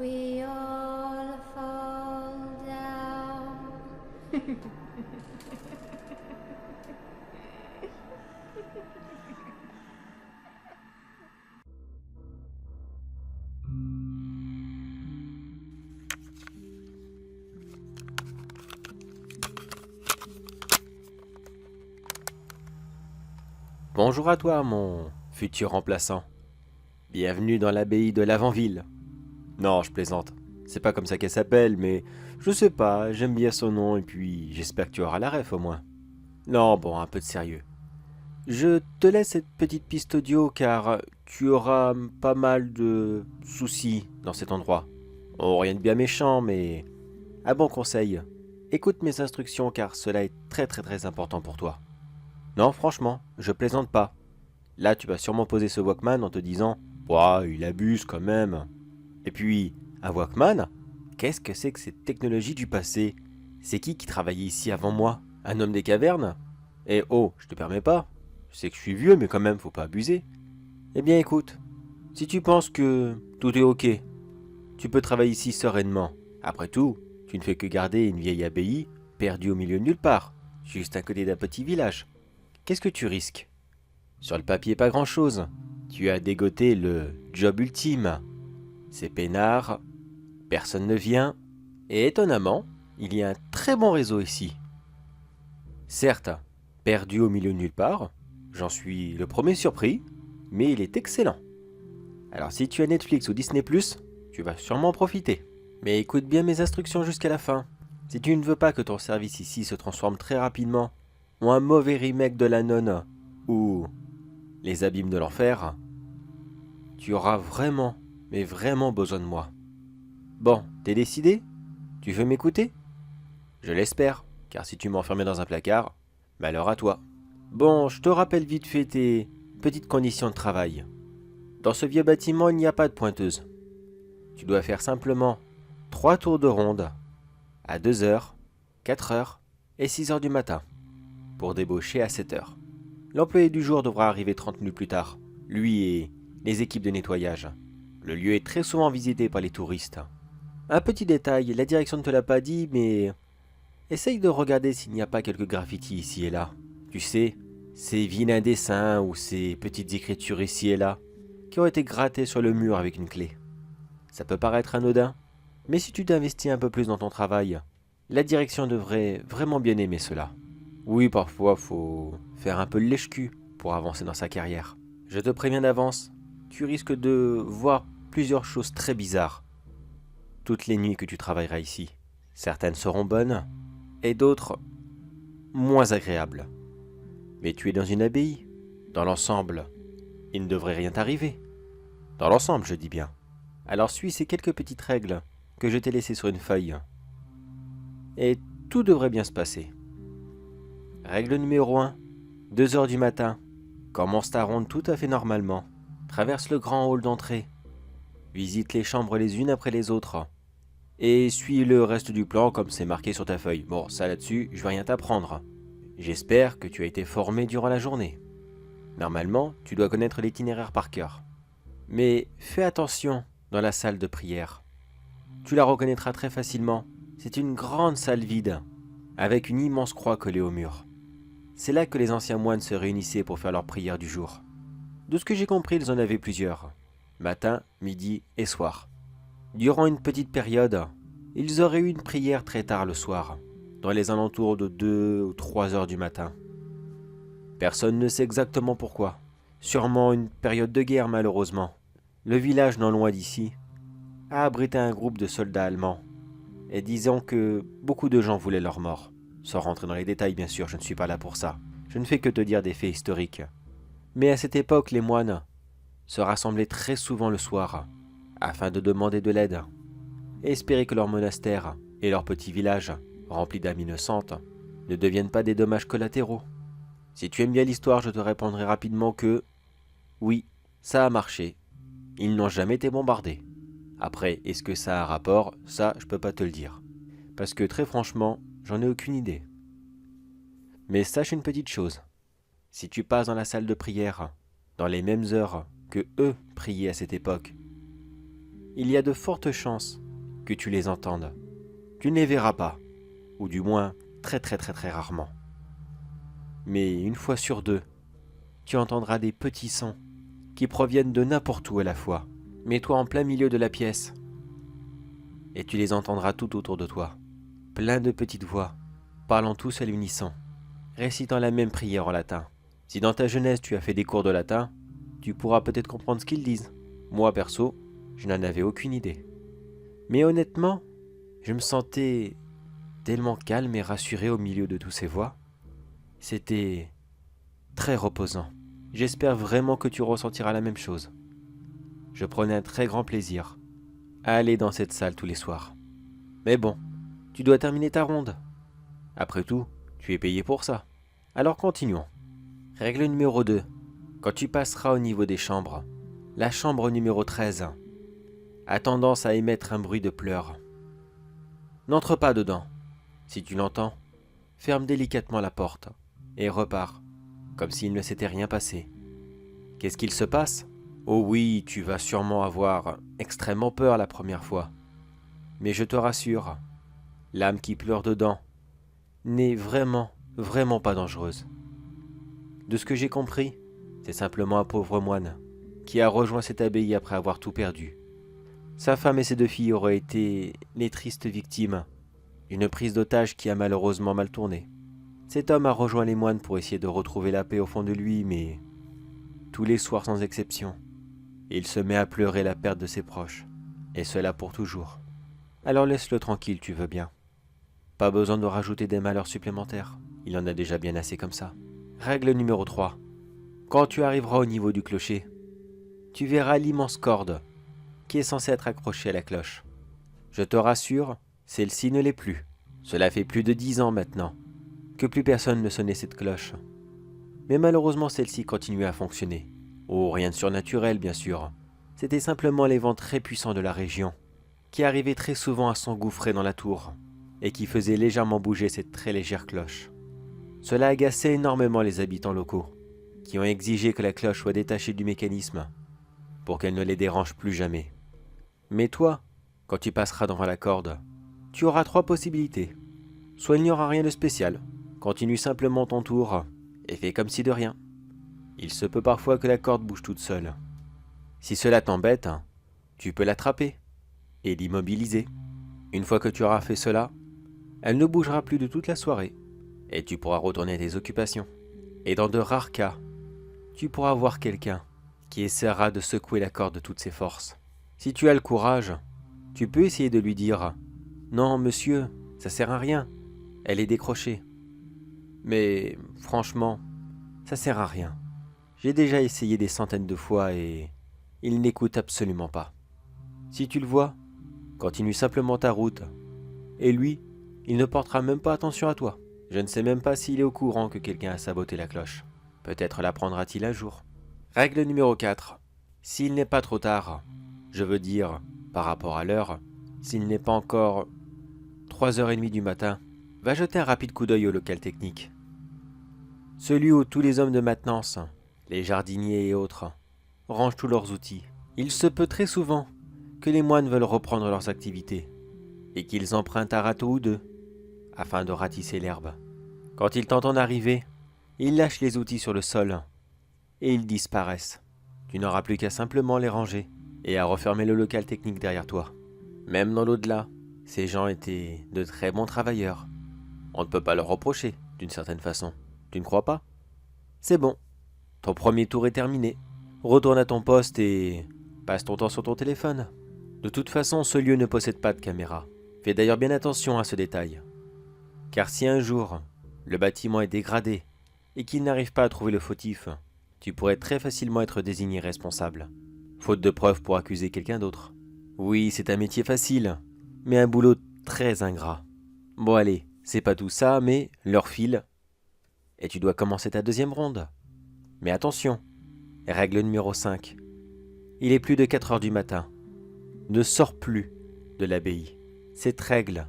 we all fall down. Bonjour à toi, mon futur remplaçant. Bienvenue dans l'abbaye de Lavanville. Non, je plaisante. C'est pas comme ça qu'elle s'appelle, mais je sais pas, j'aime bien son nom et puis j'espère que tu auras la ref au moins. Non, bon, un peu de sérieux. Je te laisse cette petite piste audio car tu auras pas mal de soucis dans cet endroit. Oh, rien de bien méchant, mais un bon conseil. Écoute mes instructions car cela est très très très important pour toi. Non, franchement, je plaisante pas. Là, tu vas sûrement poser ce Walkman en te disant ouah, il abuse quand même. Et puis, un Walkman qu'est-ce que c'est que cette technologie du passé? C'est qui travaillait ici avant moi? Un homme des cavernes? Eh oh, je te permets pas. Je sais que je suis vieux, mais quand même, faut pas abuser. Eh bien, écoute, si tu penses que tout est ok, tu peux travailler ici sereinement. Après tout, tu ne fais que garder une vieille abbaye perdue au milieu de nulle part, juste à côté d'un petit village. Qu'est-ce que tu risques? Sur le papier, pas grand-chose. Tu as dégoté le job ultime. C'est peinard, personne ne vient, et étonnamment, il y a un très bon réseau ici. Certes, perdu au milieu de nulle part, j'en suis le premier surpris, mais il est excellent. Alors si tu as Netflix ou Disney+, tu vas sûrement en profiter. Mais écoute bien mes instructions jusqu'à la fin. Si tu ne veux pas que ton service ici se transforme très rapidement en un mauvais remake de La Nonne ou Les Abîmes de l'Enfer, tu auras vraiment, mais vraiment besoin de moi. Bon, t'es décidé? Tu veux m'écouter? Je l'espère, car si tu m'enfermais dans un placard, malheur à toi. Bon, je te rappelle vite fait tes petites conditions de travail. Dans ce vieux bâtiment, il n'y a pas de pointeuse. Tu dois faire simplement 3 tours de ronde à 2 heures, 4 heures et 6 heures du matin pour débaucher à 7 heures. L'employé du jour devra arriver 30 minutes plus tard, lui et les équipes de nettoyage. Le lieu est très souvent visité par les touristes. Un petit détail, la direction ne te l'a pas dit, mais essaye de regarder s'il n'y a pas quelques graffitis ici et là. Tu sais, ces vilains dessins ou ces petites écritures ici et là, qui ont été grattées sur le mur avec une clé. Ça peut paraître anodin, mais si tu t'investis un peu plus dans ton travail, la direction devrait vraiment bien aimer cela. Oui, parfois, faut faire un peu le lèche-cul pour avancer dans sa carrière. Je te préviens d'avance, tu risques de voir plusieurs choses très bizarres toutes les nuits que tu travailleras ici. Certaines seront bonnes et d'autres moins agréables. Mais tu es dans une abbaye. Dans l'ensemble, il ne devrait rien t'arriver. Dans l'ensemble, je dis bien. Alors suis ces quelques petites règles que je t'ai laissées sur une feuille. Et tout devrait bien se passer. Règle numéro 1. 2 heures du matin. Commence ta ronde tout à fait normalement. Traverse le grand hall d'entrée. Visite les chambres les unes après les autres. Et suis le reste du plan comme c'est marqué sur ta feuille. Bon, ça là-dessus, je vais rien t'apprendre. J'espère que tu as été formé durant la journée. Normalement, tu dois connaître l'itinéraire par cœur. Mais fais attention dans la salle de prière. Tu la reconnaîtras très facilement. C'est une grande salle vide, avec une immense croix collée au mur. C'est là que les anciens moines se réunissaient pour faire leur prière du jour. De ce que j'ai compris, ils en avaient plusieurs. Matin, midi et soir. Durant une petite période, ils auraient eu une prière très tard le soir, dans les alentours de 2 ou 3 heures du matin. Personne ne sait exactement pourquoi. Sûrement une période de guerre malheureusement. Le village non loin d'ici a abrité un groupe de soldats allemands, et disant que beaucoup de gens voulaient leur mort. Sans rentrer dans les détails bien sûr, je ne suis pas là pour ça. Je ne fais que te dire des faits historiques. Mais à cette époque, les moines se rassemblaient très souvent le soir, afin de demander de l'aide, et espérer que leur monastère et leur petit village, rempli d'âmes innocentes, ne deviennent pas des dommages collatéraux. Si tu aimes bien l'histoire, je te répondrai rapidement que, oui, ça a marché. Ils n'ont jamais été bombardés. Après, est-ce que ça a un rapport? Ça, je peux pas te le dire. Parce que très franchement, j'en ai aucune idée. Mais sache une petite chose. Si tu passes dans la salle de prière, dans les mêmes heures que eux priaient à cette époque, il y a de fortes chances que tu les entendes. Tu ne les verras pas, ou du moins très très très très rarement. Mais une fois sur deux, tu entendras des petits sons qui proviennent de n'importe où à la fois. Mets-toi en plein milieu de la pièce et tu les entendras tout autour de toi. Plein de petites voix, parlant tous à l'unisson, récitant la même prière en latin. Si dans ta jeunesse tu as fait des cours de latin, tu pourras peut-être comprendre ce qu'ils disent. Moi perso, je n'en avais aucune idée. Mais honnêtement, je me sentais tellement calme et rassuré au milieu de toutes ces voix. C'était très reposant. J'espère vraiment que tu ressentiras la même chose. Je prenais un très grand plaisir à aller dans cette salle tous les soirs. Mais bon, tu dois terminer ta ronde. Après tout, tu es payé pour ça. Alors continuons. Règle numéro 2. Quand tu passeras au niveau des chambres, la chambre numéro 13 a tendance à émettre un bruit de pleurs. N'entre pas dedans. Si tu l'entends, ferme délicatement la porte et repars, comme s'il ne s'était rien passé. Qu'est-ce qu'il se passe ? Oh oui, tu vas sûrement avoir extrêmement peur la première fois. Mais je te rassure, l'âme qui pleure dedans n'est vraiment pas dangereuse. De ce que j'ai compris, c'est simplement un pauvre moine qui a rejoint cette abbaye après avoir tout perdu. Sa femme et ses 2 filles auraient été les tristes victimes d'une prise d'otage qui a malheureusement mal tourné. Cet homme a rejoint les moines pour essayer de retrouver la paix au fond de lui, mais tous les soirs sans exception, il se met à pleurer la perte de ses proches, et cela pour toujours. Alors laisse-le tranquille, tu veux bien. Pas besoin de rajouter des malheurs supplémentaires, il en a déjà bien assez comme ça. Règle numéro 3. Quand tu arriveras au niveau du clocher, tu verras l'immense corde qui est censée être accrochée à la cloche. Je te rassure, celle-ci ne l'est plus. Cela fait plus de 10 ans maintenant que plus personne ne sonnait cette cloche. Mais malheureusement celle-ci continuait à fonctionner. Oh, rien de surnaturel bien sûr. C'était simplement les vents très puissants de la région, qui arrivaient très souvent à s'engouffrer dans la tour, et qui faisaient légèrement bouger cette très légère cloche. Cela agaçait énormément les habitants locaux, qui ont exigé que la cloche soit détachée du mécanisme, pour qu'elle ne les dérange plus jamais. Mais toi, quand tu passeras devant la corde, tu auras 3 possibilités. Soit il n'y aura rien de spécial, continue simplement ton tour, et fais comme si de rien. Il se peut parfois que la corde bouge toute seule. Si cela t'embête, tu peux l'attraper et l'immobiliser. Une fois que tu auras fait cela, elle ne bougera plus de toute la soirée et tu pourras retourner à tes occupations. Et dans de rares cas, tu pourras voir quelqu'un qui essaiera de secouer la corde de toutes ses forces. Si tu as le courage, tu peux essayer de lui dire « Non, monsieur, ça sert à rien, elle est décrochée. » Mais franchement, ça sert à rien. J'ai déjà essayé des centaines de fois et il n'écoute absolument pas. Si tu le vois, continue simplement ta route. Et lui, il ne portera même pas attention à toi. Je ne sais même pas s'il est au courant que quelqu'un a saboté la cloche. Peut-être l'apprendra-t-il un jour. Règle numéro 4. S'il n'est pas trop tard, je veux dire, par rapport à l'heure, s'il n'est pas encore 3h30 du matin, va jeter un rapide coup d'œil au local technique. Celui où tous les hommes de maintenance, les jardiniers et autres, rangent tous leurs outils. Il se peut très souvent que les moines veulent reprendre leurs activités et qu'ils empruntent un râteau ou 2 afin de ratisser l'herbe. Quand ils t'entendent arriver, ils lâchent les outils sur le sol et ils disparaissent. Tu n'auras plus qu'à simplement les ranger et à refermer le local technique derrière toi. Même dans l'au-delà, ces gens étaient de très bons travailleurs. On ne peut pas leur reprocher, d'une certaine façon. Tu ne crois pas ? C'est bon. Ton premier tour est terminé. Retourne à ton poste et passe ton temps sur ton téléphone. De toute façon, ce lieu ne possède pas de caméra. Fais d'ailleurs bien attention à ce détail. Car si un jour, le bâtiment est dégradé et qu'il n'arrive pas à trouver le fautif, tu pourrais très facilement être désigné responsable, faute de preuves pour accuser quelqu'un d'autre. Oui, c'est un métier facile, mais un boulot très ingrat. Bon allez, c'est pas tout ça, mais l'heure file, et tu dois commencer ta 2e ronde. Mais attention, règle numéro 5. Il est plus de 4 heures du matin. Ne sors plus de l'abbaye. Cette règle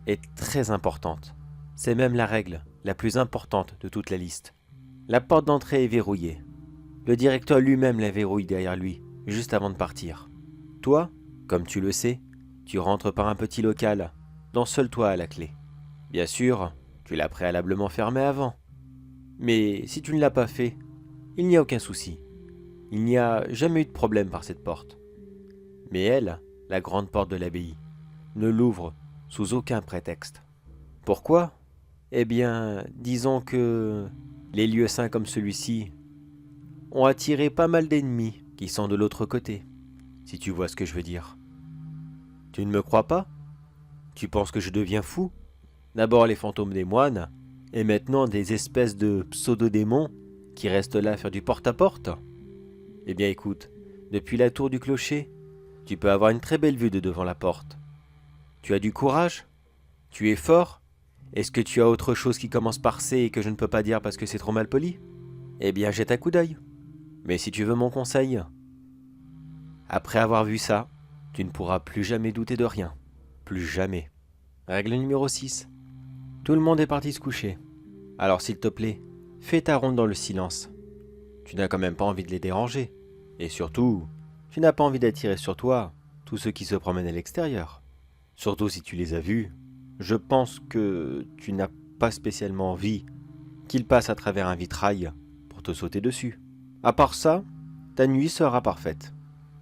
est très importante. C'est même la règle la plus importante de toute la liste. La porte d'entrée est verrouillée. Le directeur lui-même la verrouille derrière lui, juste avant de partir. Toi, Comme tu le sais, tu rentres par un petit local, dont seul toi as la clé. Bien sûr, tu l'as préalablement fermé avant. Mais si tu ne l'as pas fait, il n'y a aucun souci. Il n'y a jamais eu de problème par cette porte. Mais elle, la grande porte de l'abbaye, ne l'ouvre sous aucun prétexte. Pourquoi ? Eh bien, disons que les lieux saints comme celui-ci ont attiré pas mal d'ennemis qui sont de l'autre côté, si tu vois ce que je veux dire. Tu ne me crois pas ? Tu penses que je deviens fou ? D'abord les fantômes des moines, et maintenant des espèces de pseudo-démons qui restent là à faire du porte-à-porte ? Eh bien écoute, depuis la tour du clocher, tu peux avoir une très belle vue de devant la porte. Tu as du courage ? Tu es fort ? Est-ce que tu as autre chose qui commence par C et que je ne peux pas dire parce que c'est trop mal poli ? Eh bien jette un coup d'œil. Mais si tu veux mon conseil, après avoir vu ça, tu ne pourras plus jamais douter de rien. Plus jamais. Règle numéro 6. Tout le monde est parti se coucher. Alors s'il te plaît, fais ta ronde dans le silence. Tu n'as quand même pas envie de les déranger. Et surtout, tu n'as pas envie d'attirer sur toi tous ceux qui se promènent à l'extérieur. Surtout si tu les as vus. Je pense que tu n'as pas spécialement envie qu'ils passent à travers un vitrail pour te sauter dessus. À part ça, ta nuit sera parfaite.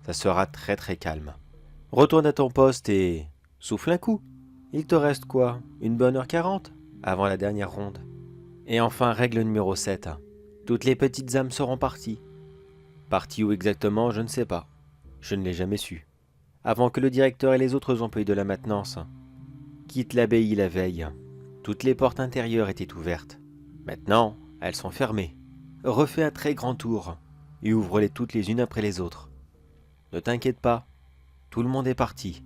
Ça sera très très calme. Retourne à ton poste et souffle un coup. Il te reste quoi ? Une bonne heure 40 avant la dernière ronde. Et enfin, règle numéro 7. Toutes les petites âmes seront parties. Parties où exactement, je ne sais pas. Je ne l'ai jamais su. Avant que le directeur et les autres employés de la maintenance quittent l'abbaye la veille, toutes les portes intérieures étaient ouvertes. Maintenant, elles sont fermées. Refais un très grand tour et ouvre-les toutes les unes après les autres. Ne t'inquiète pas, tout le monde est parti.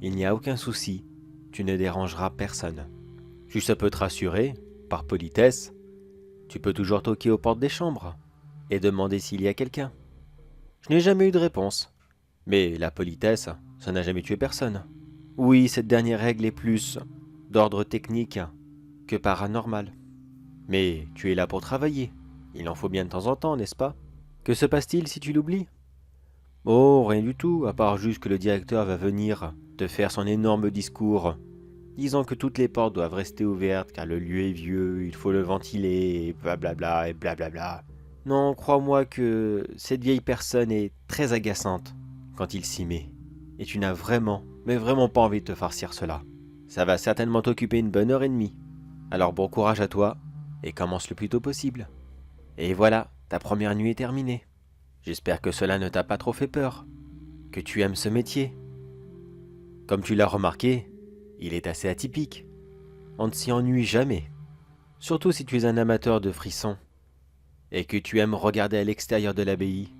Il n'y a aucun souci, tu ne dérangeras personne. Si ça peut te rassurer, par politesse, tu peux toujours toquer aux portes des chambres et demander s'il y a quelqu'un. Je n'ai jamais eu de réponse, mais la politesse, ça n'a jamais tué personne. Oui, cette dernière règle est plus d'ordre technique que paranormal. Mais tu es là pour travailler, il en faut bien de temps en temps, n'est-ce pas ? Que se passe-t-il si tu l'oublies ? Oh, rien du tout, à part juste que le directeur va venir te faire son énorme discours, disant que toutes les portes doivent rester ouvertes car le lieu est vieux, il faut le ventiler, et blablabla, et blablabla. Non, crois-moi que cette vieille personne est très agaçante quand il s'y met. Et tu n'as vraiment, mais vraiment pas envie de te farcir cela. Ça va certainement t'occuper une bonne heure et demie. Alors bon courage à toi, et commence le plus tôt possible. Et voilà, ta première nuit est terminée. J'espère que cela ne t'a pas trop fait peur, que tu aimes ce métier. Comme tu l'as remarqué, il est assez atypique. On ne s'y ennuie jamais. Surtout si tu es un amateur de frissons, et que tu aimes regarder à l'extérieur de l'abbaye,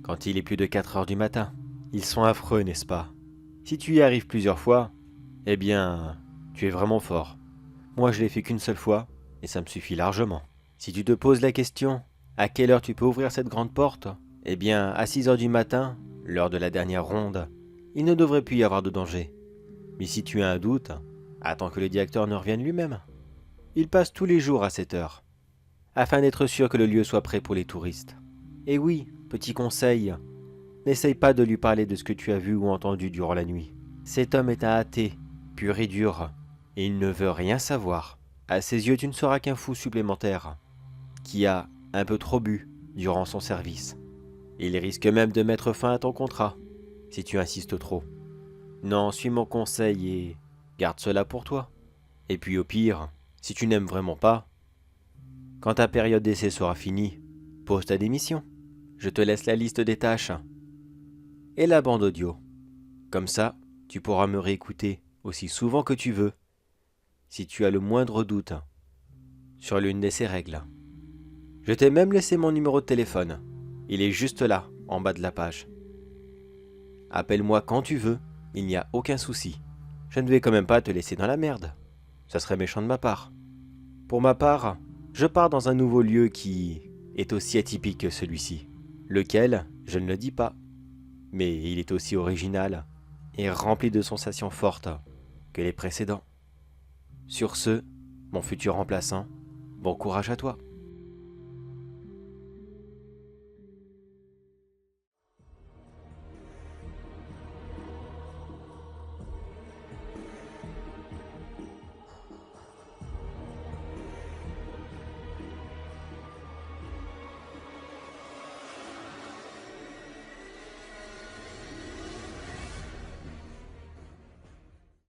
quand il est plus de 4 heures du matin. Ils sont affreux, n'est-ce pas ? Si tu y arrives plusieurs fois, eh bien, tu es vraiment fort. Moi, je l'ai fait qu'une seule fois, et ça me suffit largement. Si tu te poses la question, à quelle heure tu peux ouvrir cette grande porte ? Eh bien, à 6 heures du matin, l'heure de la dernière ronde, il ne devrait plus y avoir de danger. Mais si tu as un doute, attends que le directeur ne revienne lui-même. Il passe tous les jours à cette heure, afin d'être sûr que le lieu soit prêt pour les touristes. Et oui, petit conseil, n'essaye pas de lui parler de ce que tu as vu ou entendu durant la nuit. Cet homme est un athée, pur et dur, et il ne veut rien savoir. À ses yeux, tu ne seras qu'un fou supplémentaire, qui a un peu trop bu durant son service. Il risque même de mettre fin à ton contrat, si tu insistes trop. Non, suis mon conseil et garde cela pour toi. Et puis au pire, si tu n'aimes vraiment pas, quand ta période d'essai sera finie, pose ta démission. Je te laisse la liste des tâches et la bande audio. Comme ça, tu pourras me réécouter aussi souvent que tu veux, si tu as le moindre doute sur l'une de ces règles. Je t'ai même laissé mon numéro de téléphone. Il est juste là, en bas de la page. Appelle-moi quand tu veux, il n'y a aucun souci. Je ne vais quand même pas te laisser dans la merde. Ça serait méchant de ma part. Pour ma part, je pars dans un nouveau lieu qui est aussi atypique que celui-ci. Lequel, je ne le dis pas. Mais il est aussi original et rempli de sensations fortes que les précédents. Sur ce, mon futur remplaçant, bon courage à toi.